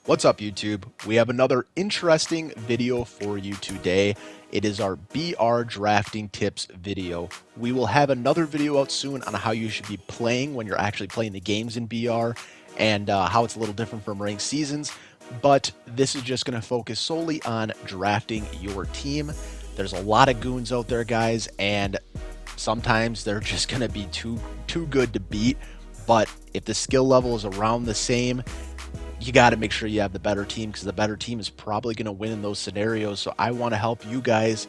What's up, YouTube? We have another interesting video for you today. It is our BR drafting tips video. We will have another video out soon on how you should be playing when you're actually playing the games in BR and how it's a little different from ranked seasons. But this is just going to focus solely on drafting your team. There's a lot of goons out there, guys, and sometimes they're just going to be too good to beat. But if the skill level is around the same, you got to make sure you have the better team, because the better team is probably going to win in those scenarios. So I want to help you guys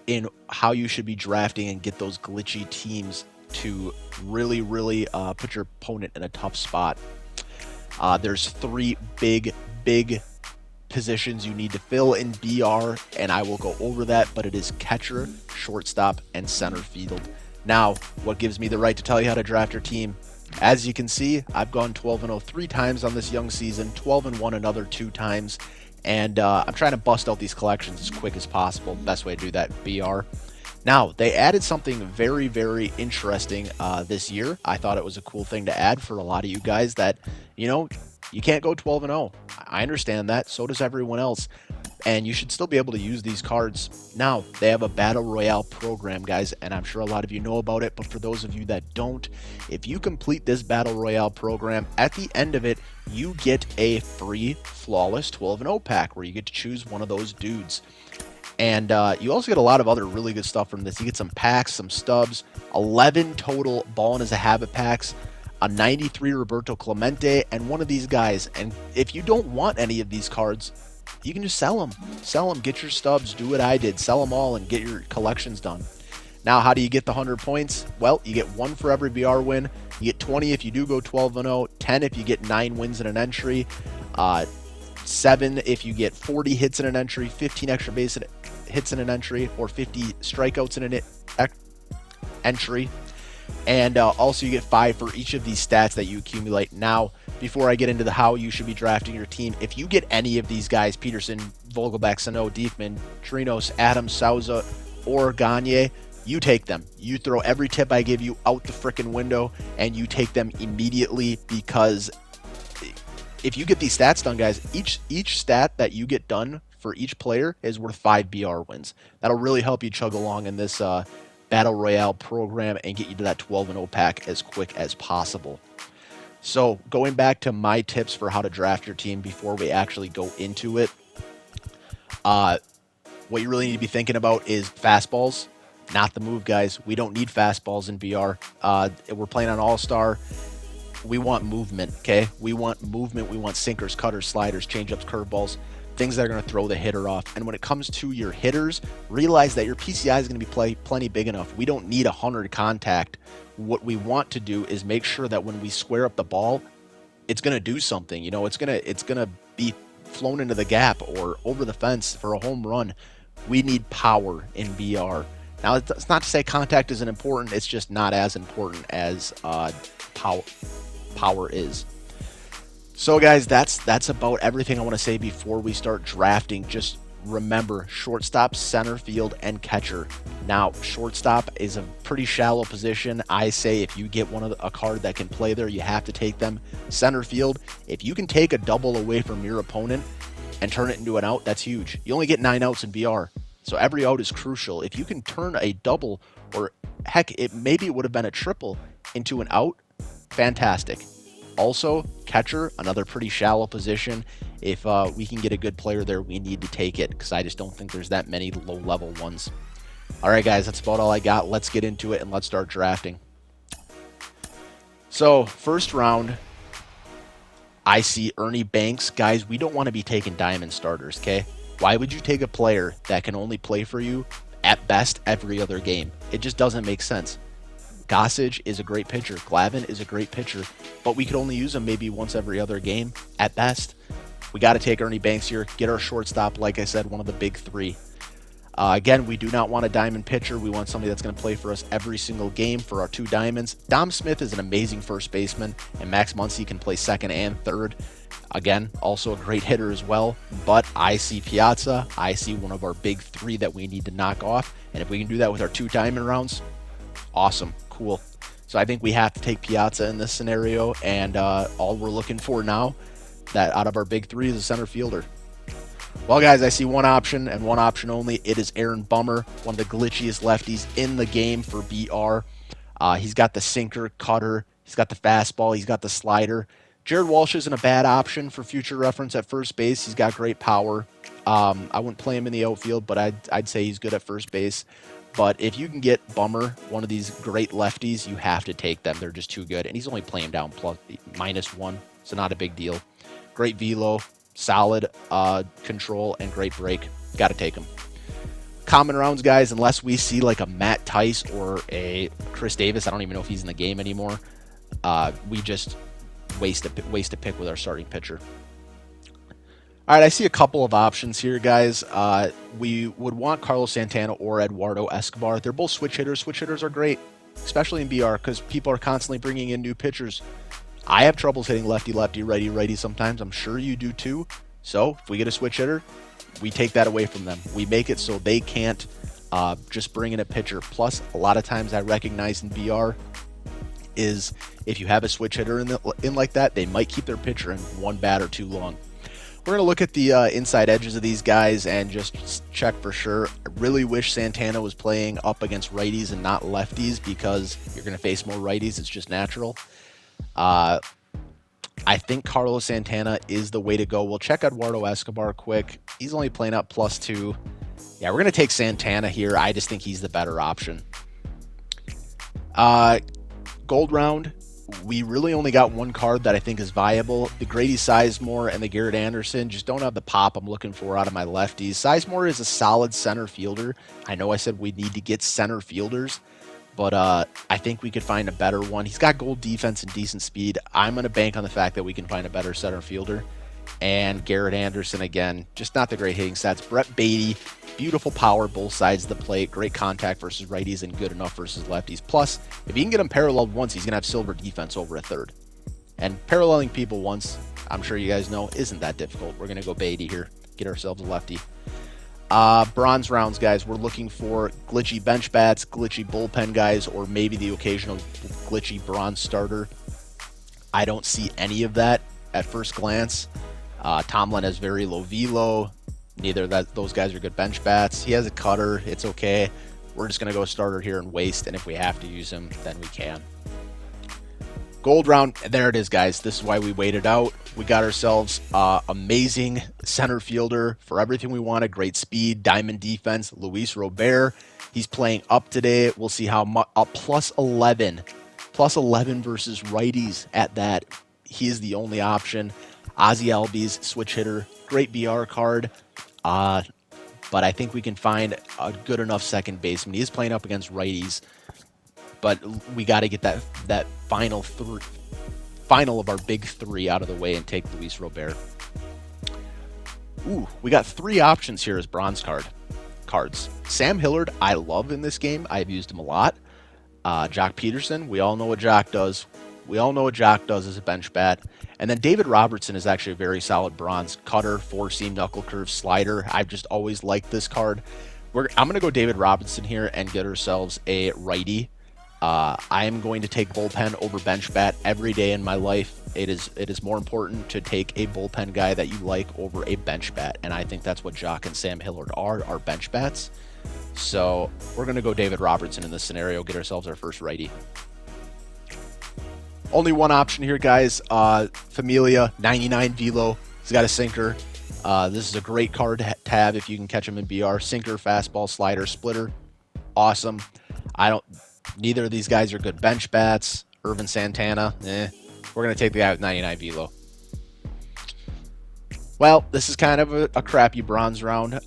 in how you should be drafting and get those glitchy teams to really put your opponent in a tough spot. There's three big positions you need to fill in BR, and I will go over that, but it is catcher, shortstop, and center field. Now, what gives me the right to tell you how to draft your team? As you can see, I've gone 12-0 3 times on this young season, 12-1 another 2 times, and I'm trying to bust out these collections as quick as possible. Best way to do that, BR. Now, they added something very interesting this year. I thought it was a cool thing to add for a lot of you guys that, you can't go 12-0. I understand that. So does everyone else. And you should still be able to use these cards. Now, they have a Battle Royale program, guys, and I'm sure a lot of you know about it, but for those of you that don't, if you complete this Battle Royale program, at the end of it, you get a free Flawless 12-0 pack where you get to choose one of those dudes. And you also get a lot of other really good stuff from this. You get some packs, some stubs, 11 total Ballin' as a Habit packs, a 93 Roberto Clemente, and one of these guys. And if you don't want any of these cards, you can just sell them, get your stubs, do what I did, sell them all and get your collections done. Now, how do you get the 100 points? Well, you get 1 for every BR win. You get 20 if you do go 12-0, 10 if you get 9 wins in an entry, 7 if you get 40 hits in an entry, 15 extra base hits in an entry, or 50 strikeouts in an entry. And also you get 5 for each of these stats that you accumulate. Now, before I get into the how you should be drafting your team, if you get any of these guys, Peterson, Vogelbach, Sano, Diekman, Trinos, Adams, Souza, or Gagne, you take them. You throw every tip I give you out the frickin' window, and you take them immediately, because if you get these stats done, guys, each stat that you get done for each player is worth 5 BR wins. That'll really help you chug along in this Battle Royale program and get you to that 12-0 pack as quick as possible. So going back to my tips for how to draft your team before we actually go into it, what you really need to be thinking about is fastballs, not the move, guys. We don't need fastballs in BR. We're playing on All-Star. We want movement, okay? We want movement. We want sinkers, cutters, sliders, changeups, curveballs, things that are going to throw the hitter off. And when it comes to your hitters, realize that your PCI is going to be plenty big enough. We don't need 100 contact. What we want to do is make sure that when we square up the ball, it's going to do something. It's going to be flown into the gap or over the fence for a home run. We need power in BR. Now, it's not to say contact isn't important. It's just not as important as power is. So guys, that's about everything I want to say before we start drafting. Just remember, shortstop, center field, and catcher. Now, shortstop is a pretty shallow position. I say if you get a card that can play there, you have to take them. Center field, if you can take a double away from your opponent and turn it into an out, that's huge. You only get 9 outs in BR, so every out is crucial. If you can turn a double, or heck, maybe it would have been a triple, into an out, fantastic. Also, catcher, another pretty shallow position. If we can get a good player there, we need to take it, because I just don't think there's that many low-level ones. All right, guys, that's about all I got. Let's get into it, and let's start drafting. So, first round, I see Ernie Banks. Guys, we don't want to be taking diamond starters, okay? Why would you take a player that can only play for you, at best, every other game? It just doesn't make sense. Gossage is a great pitcher. Glavin is a great pitcher, but we could only use him maybe once every other game at best. We got to take Ernie Banks here, get our shortstop, like I said, one of the big 3. Again, we do not want a diamond pitcher. We want somebody that's going to play for us every single game for our 2 diamonds. Dom Smith is an amazing first baseman, and Max Muncy can play second and third. Again, also a great hitter as well, but I see Piazza. I see one of our big 3 that we need to knock off, and if we can do that with our 2 diamond rounds, awesome, cool. So I think we have to take Piazza in this scenario, and all we're looking for now that out of our big three is a center fielder. Well, guys, I see one option and one option only. It is Aaron Bummer, one of the glitchiest lefties in the game for BR. He's got the sinker, cutter, he's got the fastball, he's got the slider. Jared Walsh isn't a bad option for future reference at first base. He's got great power. I wouldn't play him in the outfield, but I'd say he's good at first base. But if you can get Bummer, one of these great lefties, you have to take them. They're just too good. And he's only playing down -1, so not a big deal. Great velo, solid control, and great break. Got to take him. Common rounds, guys, unless we see like a Matt Tice or a Chris Davis, I don't even know if he's in the game anymore. We just waste a pick with our starting pitcher. All right, I see a couple of options here, guys. We would want Carlos Santana or Eduardo Escobar. They're both switch hitters. Switch hitters are great, especially in BR, because people are constantly bringing in new pitchers. I have troubles hitting lefty-lefty, righty-righty sometimes. I'm sure you do too. So if we get a switch hitter, we take that away from them. We make it so they can't just bring in a pitcher. Plus, a lot of times I recognize in BR is if you have a switch hitter in like that, they might keep their pitcher in one batter too long. We're going to look at the inside edges of these guys and just check for sure. I really wish Santana was playing up against righties and not lefties, because you're going to face more righties. It's just natural. I think Carlos Santana is the way to go. We'll check Eduardo Escobar quick. He's only playing up +2. Yeah, we're going to take Santana here. I just think he's the better option. Gold round. We really only got one card that I think is viable. The Grady Sizemore and the Garrett Anderson just don't have the pop I'm looking for out of my lefties. Sizemore is a solid center fielder. I know I said we need to get center fielders, but I think we could find a better one. He's got gold defense and decent speed. I'm going to bank on the fact that we can find a better center fielder. And Garrett Anderson, again, just not the great hitting stats. Brett Beatty, beautiful power, both sides of the plate, great contact versus righties, and good enough versus lefties. Plus, if you can get him paralleled once, he's going to have silver defense over a third. And paralleling people once, I'm sure you guys know, isn't that difficult. We're going to go Beatty here, get ourselves a lefty. Bronze rounds, guys. We're looking for glitchy bench bats, glitchy bullpen guys, or maybe the occasional glitchy bronze starter. I don't see any of that at first glance. Tomlin has very low velo. Neither of those guys are good bench bats. He has a cutter. It's okay. We're just going to go starter here and waste, and if we have to use him, then we can. Gold round, there it is, guys. This is why we waited out. We got ourselves amazing center fielder for everything we wanted. Great speed, diamond defense, Luis Robert. He's playing up today. We'll see how much, +11 versus righties at that. He is the only option. Ozzie Albies, switch hitter, great BR card. But I think we can find a good enough second baseman. He is playing up against righties, but we got to get that final of our big three out of the way and take Luis Robert. Ooh, we got 3 options here as bronze cards. Sam Hillard, I love in this game. I've used him a lot. Jock Peterson, we all know what Jock does. We all know what Jock does as a bench bat. And then David Robertson is actually a very solid bronze cutter, 4-seam knuckle curve slider. I've just always liked this card. I'm going to go David Robertson here and get ourselves a righty. I am going to take bullpen over bench bat every day in my life. It is more important to take a bullpen guy that you like over a bench bat, and I think that's what Jock and Sam Hillard are bench bats. So we're going to go David Robertson in this scenario, get ourselves our first righty. Only one option here, guys. Familia, 99 velo. He's got a sinker. This is a great card to have if you can catch him in BR. Sinker, fastball, slider, splitter. Awesome. Neither of these guys are good bench bats. Irvin Santana, We're going to take the guy with 99 velo. Well, this is kind of a crappy bronze round.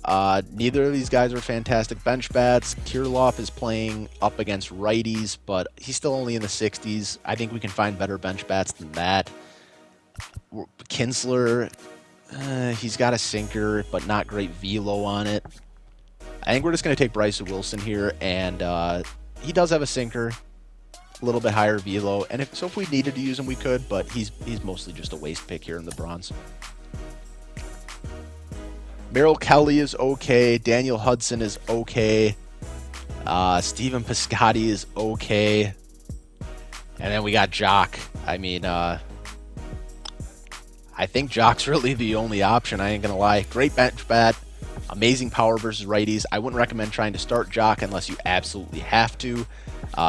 Neither of these guys are fantastic bench bats. Kirilloff is playing up against righties, but he's still only in the 60s. I think we can find better bench bats than that. Kinsler, he's got a sinker, but not great velo on it. I think we're just going to take Bryce Wilson here, and he does have a sinker, a little bit higher velo, and if we needed to use him, we could, but he's mostly just a waste pick here in the bronze. Merrill Kelly is okay. Daniel Hudson is okay. Steven Piscotty is okay. And then we got Jock. I mean, I I think Jock's really the only option. I ain't going to lie. Great bench bat. Amazing power versus righties. I wouldn't recommend trying to start Jock unless you absolutely have to,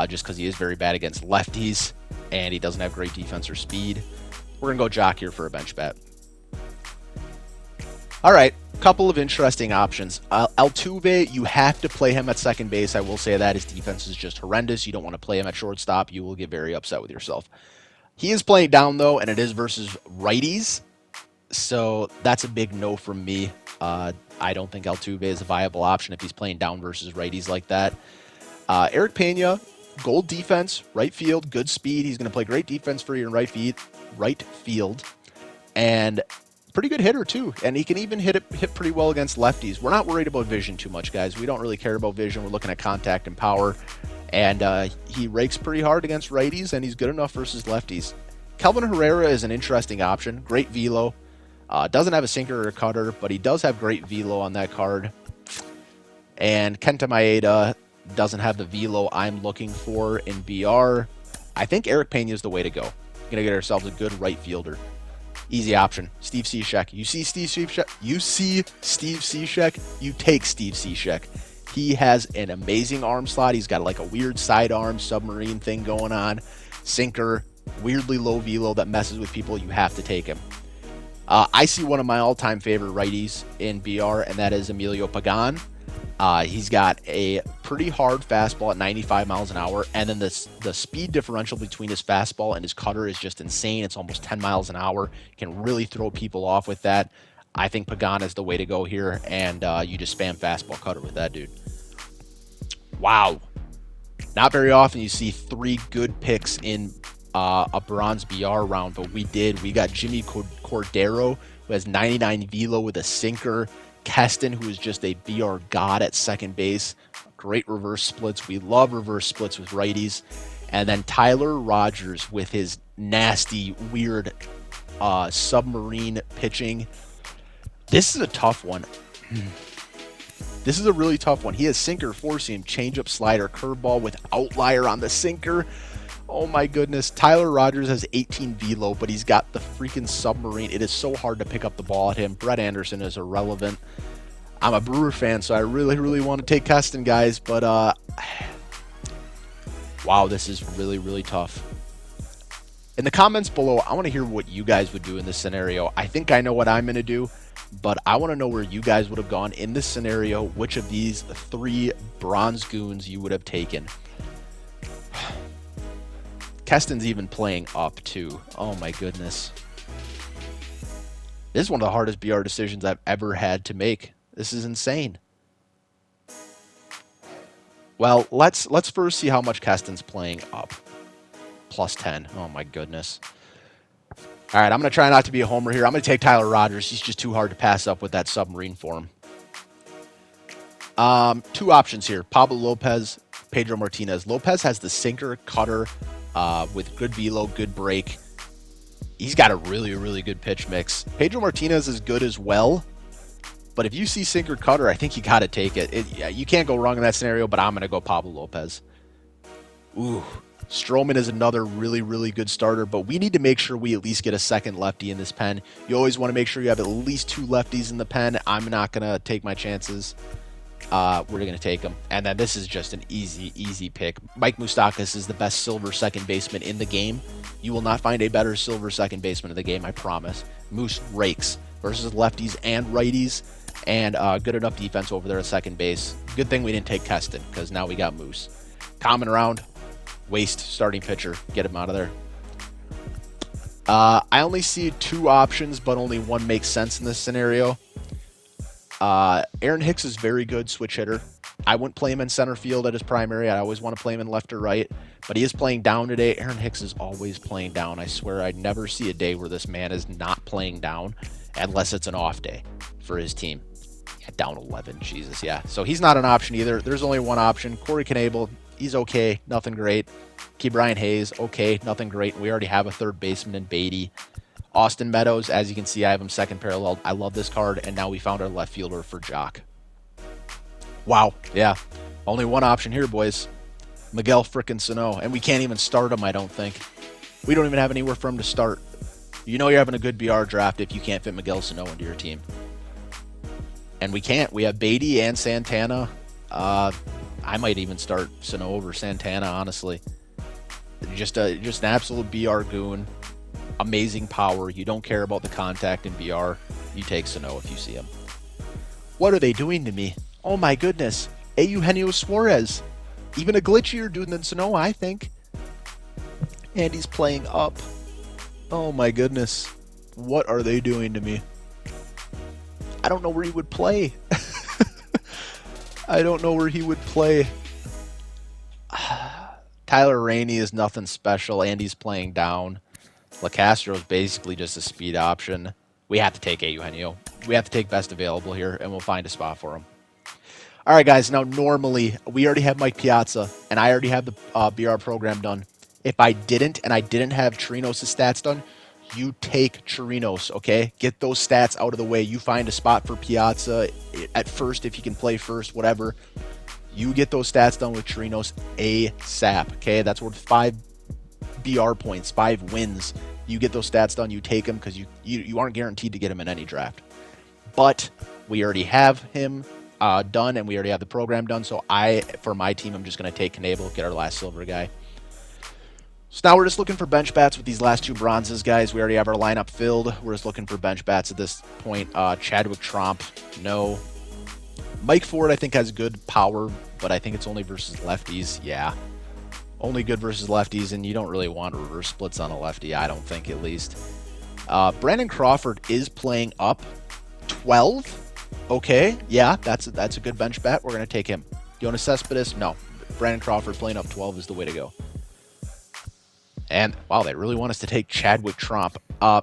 just because he is very bad against lefties, and he doesn't have great defense or speed. We're going to go Jock here for a bench bat. All right, couple of interesting options. Altuve, you have to play him at second base. I will say that his defense is just horrendous. You don't want to play him at shortstop. You will get very upset with yourself. He is playing down, though, and it is versus righties, so that's a big no from me. I don't think Altuve is a viable option if he's playing down versus righties like that. Eric Pena, gold defense, right field, good speed. He's going to play great defense for you in right field, and pretty good hitter too. And he can even hit pretty well against lefties. We're not worried about vision too much, guys. We don't really care about vision. We're looking at contact and power, and he rakes pretty hard against righties, and he's good enough versus lefties. Kelvin Herrera is an interesting option. Great velo. Doesn't have a sinker or a cutter, but he does have great velo on that card. And Kenta Maeda doesn't have the velo I'm looking for in BR. I think Eric Pena is the way to go. We're gonna get ourselves a good right fielder. Easy option. Steve Cishek. You see Steve Cishek? You take Steve Cishek. He has an amazing arm slot. He's got like a weird sidearm submarine thing going on. Sinker, weirdly low velo that messes with people. You have to take him. I see one of my all-time favorite righties in BR, and that is Emilio Pagan. He's got a pretty hard fastball at 95 miles an hour, and then the speed differential between his fastball and his cutter is just insane. It's almost 10 miles an hour. Can really throw people off with that. I think Pagan is the way to go here, and you just spam fastball cutter with that dude. Wow. Not very often you see 3 good picks in a bronze BR round, but we did. We got Jimmy Cordero, who has 99 velo with a sinker. Keston, who is just a BR god at second base. Great reverse splits. We love reverse splits with righties. And then Tyler Rogers with his nasty, weird submarine pitching. This is a tough one. This is a really tough one. He has sinker, four-seam, changeup, slider, curveball with outlier on the sinker. Oh my goodness. Tyler Rogers has 18 velo, but he's got the freaking submarine. It is so hard to pick up the ball at him. Brett Anderson is irrelevant. I'm a Brewer fan, so I really, really want to take Keston, guys, but wow, this is really, really tough. In the comments below, I want to hear what you guys would do in this scenario. I think I know what I'm going to do, but I want to know where you guys would have gone in this scenario, which of these 3 bronze goons you would have taken. Keston's even playing up too. Oh my goodness. This is one of the hardest BR decisions I've ever had to make. This is insane. Well, let's first see how much Keston's playing up. Plus 10. Oh my goodness. All right, I'm going to try not to be a homer here. I'm going to take Tyler Rogers. He's just too hard to pass up with that submarine form. 2 options here. Pablo Lopez, Pedro Martinez. Lopez has the sinker, cutter, with good velo, good break. He's got a really, really good pitch mix. Pedro Martinez is good as well, but if you see sinker, cutter, I think you got to take it. Yeah, you can't go wrong in that scenario, but I'm going to go Pablo Lopez. Ooh, Stroman is another really, really good starter, but we need to make sure we at least get a second lefty in this pen. You always want to make sure you have at least 2 lefties in the pen. I'm not going to take my chances. We're going to take him. And then this is just an easy pick. Mike Moustakas is the best silver second baseman in the game. You will not find a better silver second baseman in the game, I promise. Moose rakes versus lefties and righties, and good enough defense over there at second base. Good thing we didn't take Keston, because now we got Moose. Common round, waste starting pitcher. Get him out of there. I only see 2 options, but only one makes sense in this scenario. Aaron Hicks is very good switch hitter. I wouldn't play him in center field at his primary. I always want to play him in left or right, but he is playing down today. Aaron Hicks is always playing down. I swear I never see a day where this man is not playing down, unless it's an off day for his team. Yeah, down 11, Jesus, yeah. So he's not an option either. There's only one option. Corey Knebel, he's okay, nothing great. Ke'Bryan Hayes, okay, nothing great. We already have a third baseman in Beatty. Austin Meadows, as you can see, I have him second parallel. I love this card, and now we found our left fielder for Jock. Wow, yeah. Only one option here, boys. Miguel frickin' Sano, and we can't even start him, I don't think. We don't even have anywhere for him to start. You know you're having a good BR draft if you can't fit Miguel Sano into your team. And we can't. We have Beatty and Santana. I might even start Sano over Santana, honestly. Just an absolute BR goon. Amazing power. You don't care about the contact in BR. You take Sano if you see him. What are they doing to me? Oh my goodness. Eugenio Suarez. Even a glitchier dude than Sano, I think. And he's playing up. Oh my goodness. What are they doing to me? I don't know where he would play. I don't know where he would play. Tyler Rainey is nothing special. Andy's playing down. LaCastro's basically just a speed option. We have to take Eugenio. We have to take best available here, and we'll find a spot for him. All right, guys. Now, normally, we already have Mike Piazza, and I already have the BR program done. If I didn't, and I didn't have Chirinos' stats done, you take Chirinos, okay? Get those stats out of the way. You find a spot for Piazza at first if you can play first, whatever. You get those stats done with Chirinos ASAP, okay? That's worth 5 BR points, 5 wins. You get those stats done, you take him because you aren't guaranteed to get him in any draft. But we already have him done, and we already have the program done. So for my team, I'm just going to take Knebel, get our last silver guy. So now we're just looking for bench bats with these last 2 bronzes, guys. We already have our lineup filled. We're just looking for bench bats at this point. Chadwick Tromp, no. Mike Ford, I think, has good power, but I think it's only versus lefties. Yeah. Only good versus lefties, and you don't really want reverse splits on a lefty, I don't think, at least. Brandon Crawford is playing up 12. Okay, yeah, that's a good bench bat. We're going to take him. Jonas Cespedes, no. Brandon Crawford playing up 12 is the way to go. And, wow, they really want us to take Chadwick Tromp.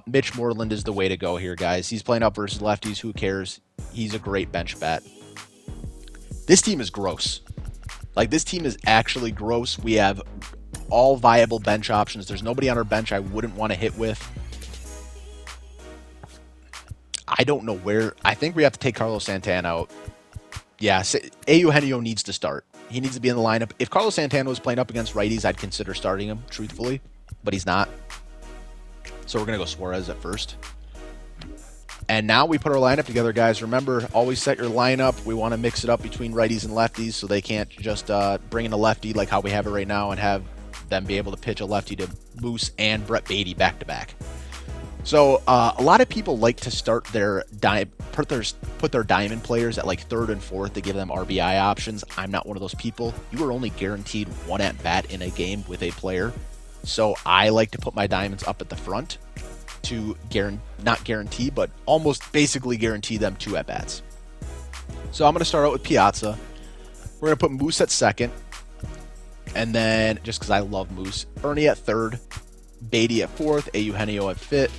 Mitch Moreland is the way to go here, guys. He's playing up versus lefties. Who cares? He's a great bench bat. This team is gross. Like, this team is actually gross. We have all viable bench options. There's nobody on our bench I wouldn't want to hit with. I don't know where. I think we have to take Carlos Santana out. Yeah, Eugenio needs to start. He needs to be in the lineup. If Carlos Santana was playing up against righties, I'd consider starting him, truthfully. But he's not. So we're going to go Suarez at first. And now we put our lineup together, guys. Remember, always set your lineup. We want to mix it up between righties and lefties so they can't just bring in a lefty like how we have it right now and have them be able to pitch a lefty to Moose and Brett Beatty back-to-back. So a lot of people like to start their put their diamond players at like 3rd and 4th to give them RBI options. I'm not one of those people. You are only guaranteed 1 at bat in a game with a player. So I like to put my diamonds up at the front to not guarantee, but almost basically guarantee them 2 at bats. So I'm going to start out with Piazza. We're going to put Moose at 2nd. And then, just because I love Moose, Ernie at 3rd. Beatty at 4th. Eugenio at 5th.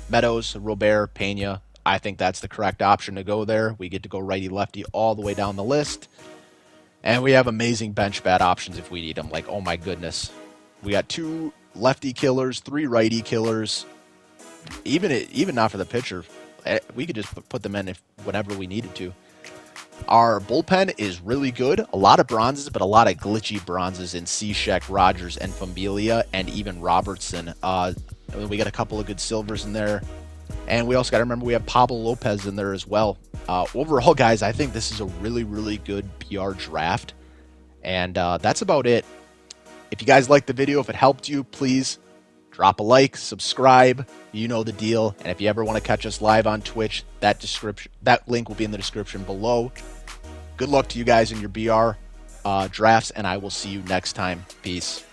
Meadows, Robert, Pena. I think that's the correct option to go there. We get to go righty-lefty all the way down the list. And we have amazing bench bat options if we need them. Like, oh my goodness. We got 2 lefty killers, 3 righty killers. Even not for the pitcher. We could just put them in whenever we needed to. Our bullpen is really good. A lot of bronzes, but a lot of glitchy bronzes in Cishek, Rogers, and Familia, and even Robertson. We got a couple of good silvers in there. And we also got to remember we have Pablo Lopez in there as well. Overall, guys, I think this is a really, really good PR draft. And that's about it. If you guys liked the video, if it helped you, please drop a like, subscribe. You know the deal. And if you ever want to catch us live on Twitch, that link will be in the description below. Good luck to you guys in your BR drafts, and I will see you next time. Peace.